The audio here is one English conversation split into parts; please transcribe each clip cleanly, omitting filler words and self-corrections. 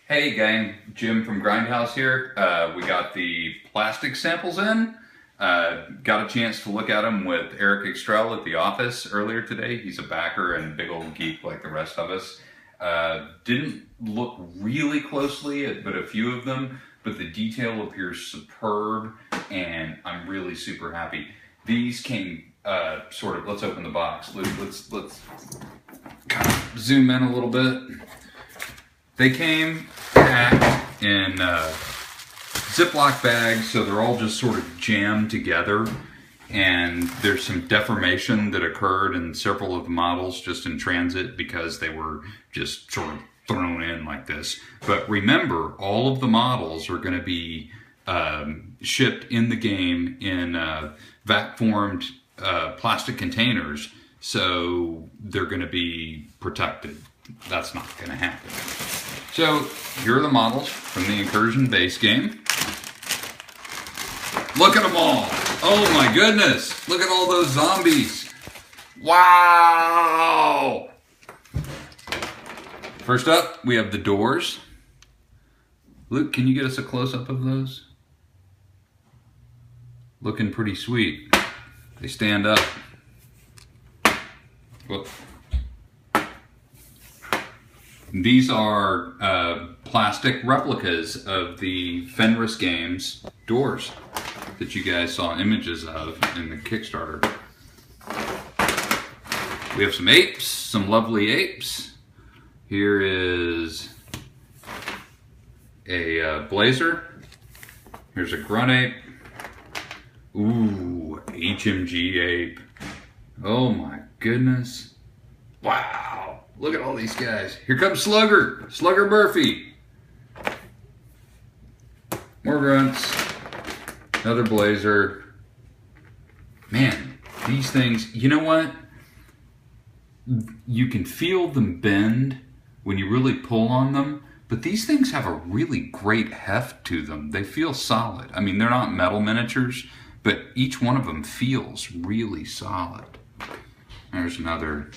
Hey gang, Jim from Grindhouse here. We got the plastic samples in. Got a chance to look at them with Eric Extrell at the office earlier today. He's a backer and big old geek like the rest of us. Didn't look really closely at but a few of them, but the detail appears superb and I'm really super happy. These came let's open the box. Let's kind of zoom in a little bit. They came packed in Ziploc bags, so they're all just sort of jammed together, and there's some deformation that occurred in several of the models just in transit because they were just sort of thrown in like this. But remember, all of the models are going to be shipped in the game in vac-formed plastic containers, so they're going to be protected. That's not going to happen. So here are the models from the Incursion base game. Look at them all. Oh my goodness. Look at all those zombies. Wow. First up, we have the doors. Luke, can you get us a close-up of those? Looking pretty sweet. They stand up. Whoop. These are plastic replicas of the Fenris Games doors that you guys saw images of in the Kickstarter. We have some apes, some lovely apes. Here is a blazer. Here's a grunt ape. Ooh, HMG ape. Oh my goodness. Wow. Look at all these guys. Here comes Slugger. Slugger Murphy. More grunts. Another blazer. Man, these things, you know what? You can feel them bend when you really pull on them, but these things have a really great heft to them. They feel solid. I mean, they're not metal miniatures, but each one of them feels really solid. There's another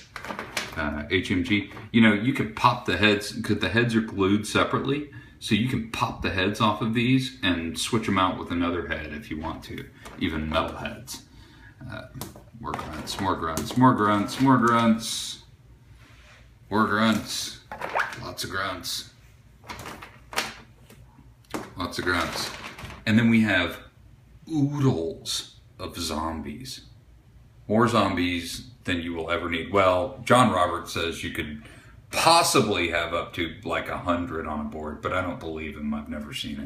HMG. You know, you can pop the heads, because the heads are glued separately, so you can pop the heads off of these and switch them out with another head if you want to, even metal heads. More grunts, more grunts, more grunts, more grunts, more grunts, lots of grunts, lots of grunts. And then we have oodles of zombies. More zombies than you will ever need. Well, John Roberts says you could possibly have up to like 100 on a board, but I don't believe him. I've never seen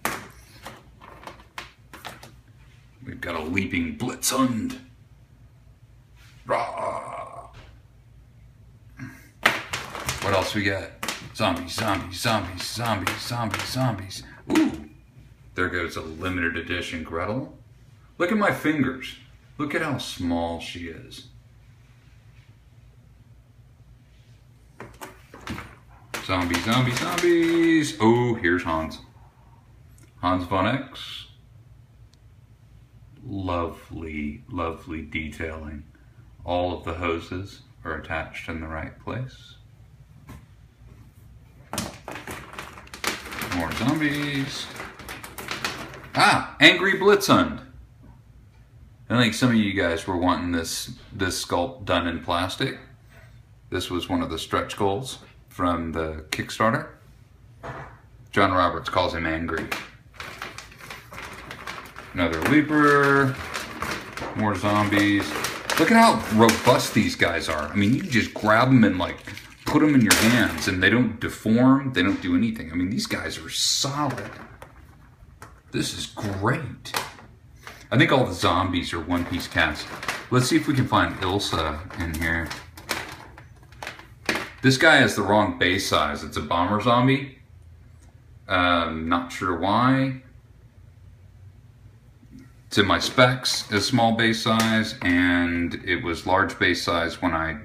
it. We've got a leaping Blitzhund. Rah! What else we got? Zombies, zombies, zombies, zombies, zombies, zombies. Ooh! There goes a limited edition Gretel. Look at my fingers. Look at how small she is. Zombies, zombies, zombies. Oh, here's Hans. Hans von X. Lovely, lovely detailing. All of the hoses are attached in the right place. More zombies. Ah, Angry Blitzhund. I think some of you guys were wanting this sculpt done in plastic. This was one of the stretch goals from the Kickstarter. John Roberts calls him Angry. Another Leaper. More zombies. Look at how robust these guys are. I mean, you can just grab them and like put them in your hands and they don't deform. They don't do anything. I mean, these guys are solid. This is great. I think all the zombies are one-piece cast. Let's see if we can find Ilsa in here. This guy has the wrong base size. It's a bomber zombie. Not sure why. It's in my specs, a small base size, and it was large base size when I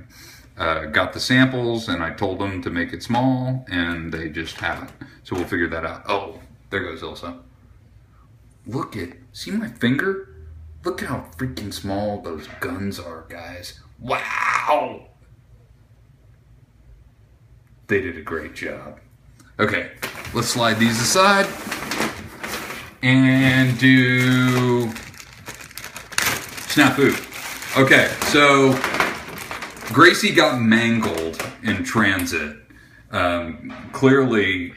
got the samples, and I told them to make it small, and they just haven't. So we'll figure that out. Oh, there goes Ilsa. Look at, see my finger? Look at how freaking small those guns are, guys. Wow! They did a great job. Okay, let's slide these aside and do snafu. Okay, so Gracie got mangled in transit. Clearly,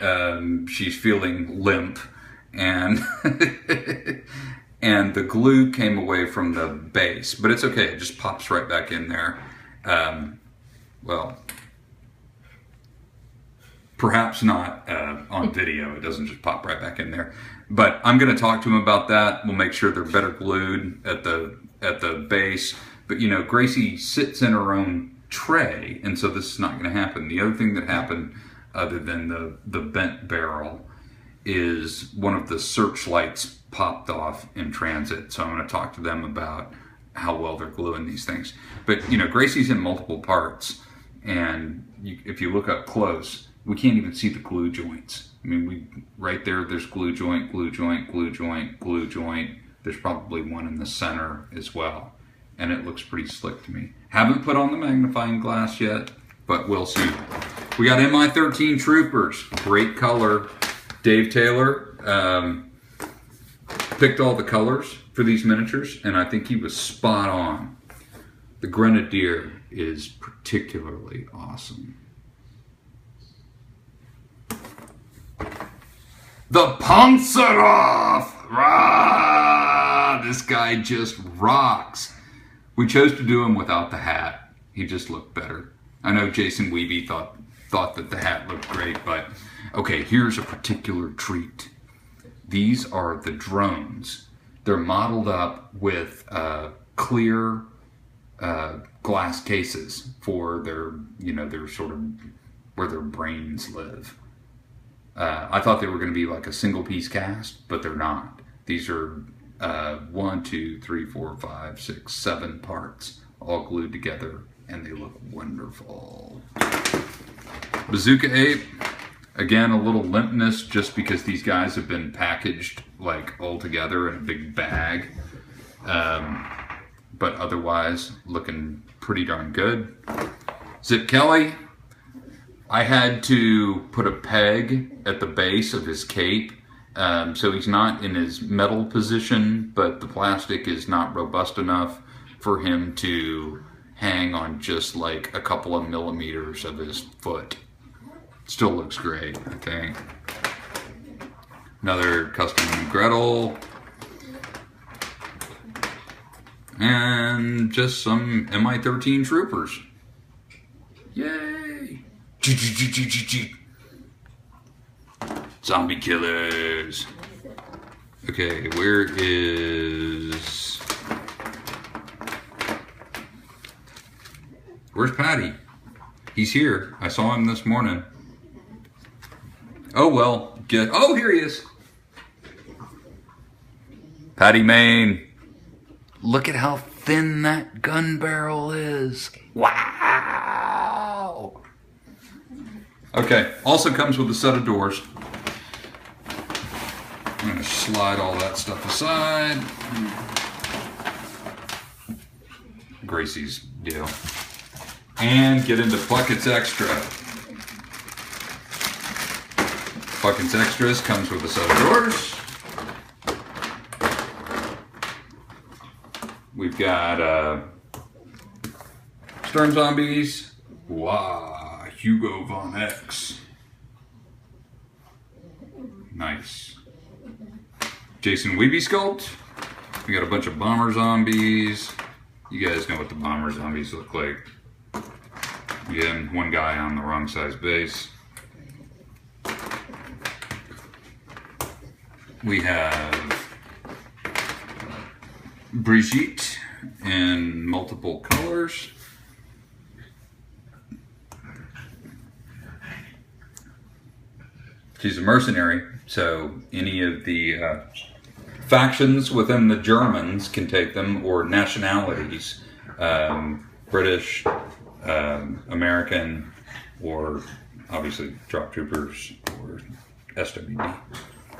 she's feeling limp, and and the glue came away from the base, but it's okay. It just pops right back in there. Well, perhaps not on video. It doesn't just pop right back in there. But I'm going to talk to him about that. We'll make sure they're better glued at the base. But you know, Gracie sits in her own tray, and so this is not going to happen. The other thing that happened, other than the bent barrel, is one of the searchlights popped off in transit. So I'm going to talk to them about how well they're gluing these things. But you know, Gracie's in multiple parts, and if you look up close, we can't even see the glue joints. I mean, right there's glue joint, glue joint, glue joint, glue joint. There's probably one in the center as well. And it looks pretty slick to me. Haven't put on the magnifying glass yet, but we'll see. We got MI13 Troopers, great color. Dave Taylor picked all the colors for these miniatures, and I think he was spot on. The Grenadier is particularly awesome. The Panzerov! Rah! This guy just rocks. We chose to do him without the hat. He just looked better. I know Jason Wiebe thought that the hat looked great, but okay, here's a particular treat. These are the drones. They're modeled up with clear glass cases for their, you know, their sort of where their brains live. I thought they were going to be like a single piece cast, but they're not. These are 1, 2, 3, 4, 5, 6, 7 parts all glued together, and they look wonderful. Bazooka Ape, again, a little limpness just because these guys have been packaged like all together in a big bag, but otherwise looking pretty darn good. Zip Kelly, I had to put a peg at the base of his cape, so he's not in his metal position, but the plastic is not robust enough for him to hang on just like a couple of millimeters of his foot. Still looks great, I think. Another custom Gretel. And just some MI13 Troopers. Yay! Zombie killers. Okay, where's Patty? He's here. I saw him this morning. Oh well, oh, here he is. Patty Main. Look at how thin that gun barrel is. Wow. Okay, also comes with a set of doors. I'm gonna slide all that stuff aside. Gracie's deal. And get into Puckett's Extra. Puckett's Extras comes with a set of doors. We've got Stern Zombies. Wow, Hugo Von X. Nice. Jason Wiebe sculpt. We got a bunch of Bomber Zombies. You guys know what the Bomber Zombies look like. Again, one guy on the wrong size base. We have Brigitte in multiple colors. She's a mercenary, so any of the factions within the Germans can take them, or nationalities, British, American, or obviously drop troopers or SWD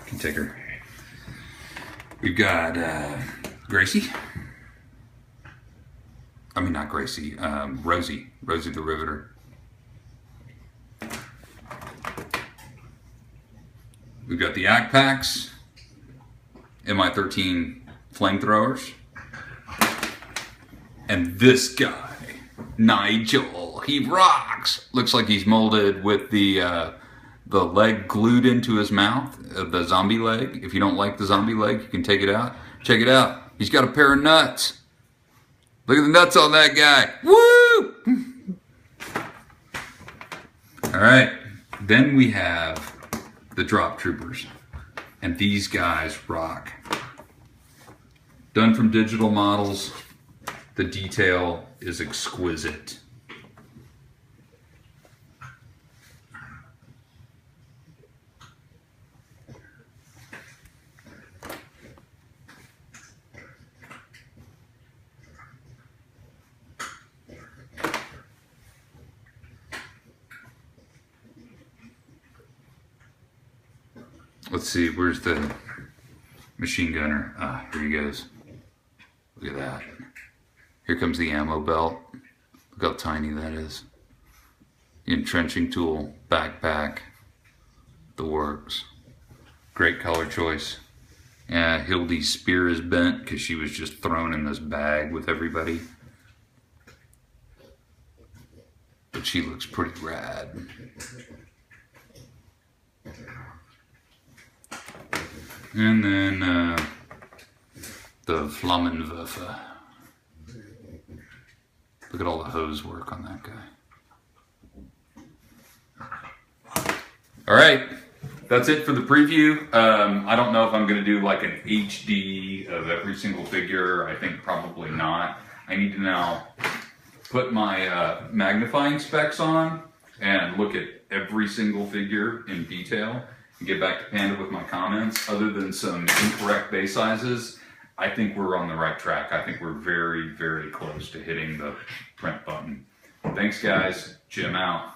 can take her. We've got Gracie. I mean, not Gracie, Rosie the Riveter. We've got the ACT packs, MI13 flamethrowers, and this guy, Nigel, he rocks. Looks like he's molded with the leg glued into his mouth, the zombie leg. If you don't like the zombie leg, you can take it out. Check it out. He's got a pair of nuts. Look at the nuts on that guy. Woo! All right, then we have the Drop Troopers, and these guys rock. Done from digital models, the detail is exquisite. Let's see, where's the machine gunner? Ah, here he goes. Look at that. Here comes the ammo belt. Look how tiny that is. The entrenching tool, backpack, the works. Great color choice. Yeah, Hildy's spear is bent because she was just thrown in this bag with everybody. But she looks pretty rad. And then the Flammenwerfer. Look at all the hose work on that guy. All right, that's it for the preview. I don't know if I'm going to do like an HD of every single figure. I think probably not. I need to now put my magnifying specs on and look at every single figure in detail. Get back to Panda with my comments. Other than some incorrect base sizes, I think we're on the right track. I think we're very, very close to hitting the print button. Thanks, guys. Jim out.